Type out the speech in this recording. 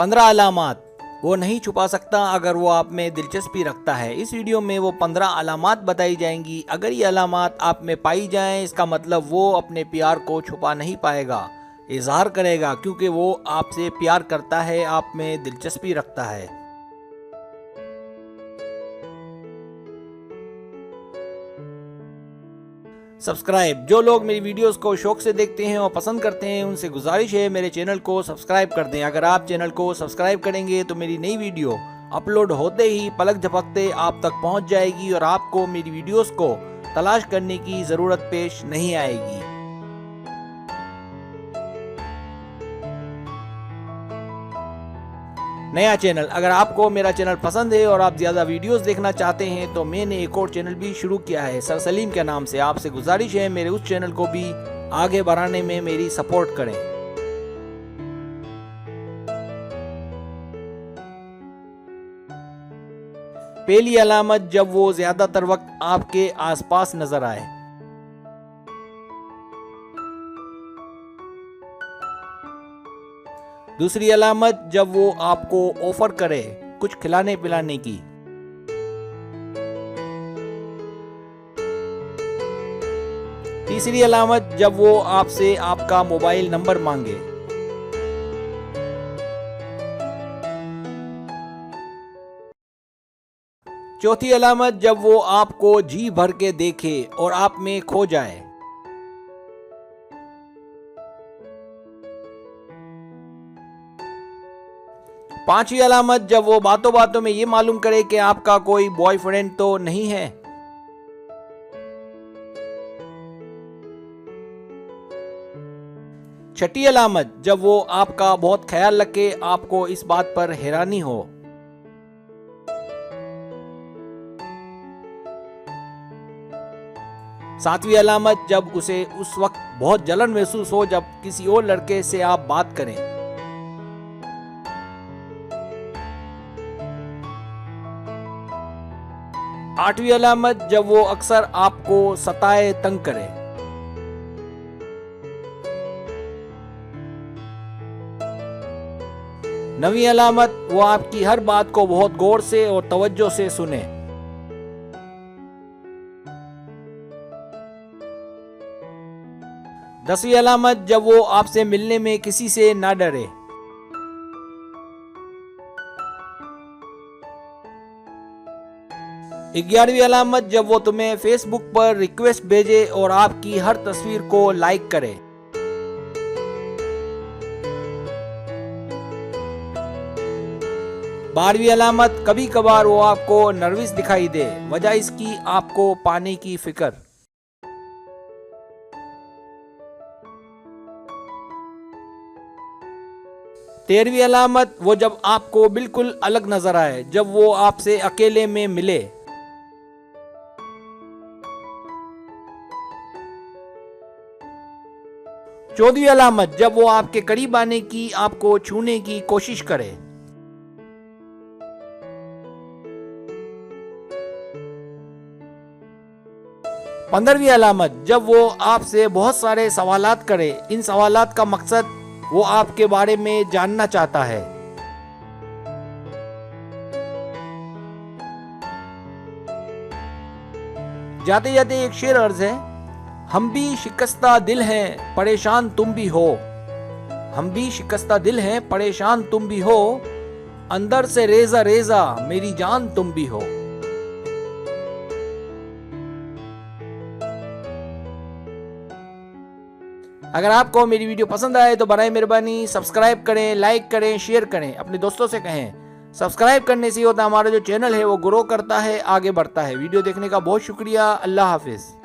15 अलामात वो नहीं छुपा सकता अगर वो आप में दिलचस्पी रखता है। इस वीडियो में वो 15 अलामात बताई जाएंगी। अगर ये अलामात आप में पाई जाएं, इसका मतलब वो अपने प्यार को छुपा नहीं पाएगा, इजहार करेगा, क्योंकि वो आपसे प्यार करता है, आप में दिलचस्पी रखता है। सब्सक्राइब, जो लोग मेरी वीडियोस को शौक से देखते हैं और पसंद करते हैं, उनसे गुजारिश है मेरे चैनल को सब्सक्राइब कर दें। अगर आप चैनल को सब्सक्राइब करेंगे तो मेरी नई वीडियो अपलोड होते ही पलक झपकते आप तक पहुंच जाएगी और आपको मेरी वीडियोस को तलाश करने की ज़रूरत पेश नहीं आएगी। नया चैनल, अगर आपको मेरा चैनल पसंद है और आप ज़्यादा वीडियोस देखना चाहते हैं तो मैंने एक और चैनल भी शुरू किया है सर सलीम के नाम से। आपसे गुजारिश है मेरे उस चैनल को भी आगे बढ़ाने में मेरी सपोर्ट करें। पहली अलामत, जब वो ज़्यादातर वक्त आपके आसपास नजर आए। दूसरी अलामत, जब वो आपको ऑफर करे कुछ खिलाने पिलाने की। तीसरी अलामत, जब वो आपसे आपका मोबाइल नंबर मांगे। चौथी अलामत, जब वो आपको जी भर के देखे और आप में खो जाए। पांचवी अलामत, जब वो बातों बातों में ये मालूम करे कि आपका कोई बॉयफ्रेंड तो नहीं है। छठी अलामत, जब वो आपका बहुत ख्याल रखे, आपको इस बात पर हैरानी हो। सातवीं अलामत, जब उसे उस वक्त बहुत जलन महसूस हो जब किसी और लड़के से आप बात करें। आठवीं अलामत, जब वो अक्सर आपको सताए, तंग करे। नवीं अलामत, वो आपकी हर बात को बहुत गौर से और तवज्जो से सुने। 10वीं अलामत, जब वो आपसे मिलने में किसी से ना डरे। 11वीं अलामत, जब वो तुम्हें फेसबुक पर रिक्वेस्ट भेजे और आपकी हर तस्वीर को लाइक करे। 12वीं अलामत, कभी कभार वो आपको नर्वस दिखाई दे, वजह इसकी आपको पाने की फिक्र। 13वीं अलामत, वो जब आपको बिल्कुल अलग नजर आए, जब वो आपसे अकेले में मिले। 14वीं अलामत, जब वो आपके करीब आने की, आपको छूने की कोशिश करे। 15वीं अलामत, जब वो आपसे बहुत सारे सवालात करे, इन सवालात का मकसद वो आपके बारे में जानना चाहता है। जाते जाते एक शेर अर्ज है, हम भी शिकस्ता दिल हैं, परेशान तुम भी हो। हम भी शिकस्ता दिल हैं, परेशान तुम भी हो, अंदर से रेजा रेजा मेरी जान तुम भी हो। अगर आपको मेरी वीडियो पसंद आए तो बराए मेहरबानी सब्सक्राइब करें, लाइक करें, शेयर करें, अपने दोस्तों से कहें। सब्सक्राइब करने से होता हमारा जो चैनल है वो ग्रो करता है, आगे बढ़ता है। वीडियो देखने का बहुत शुक्रिया। अल्लाह हाफिज।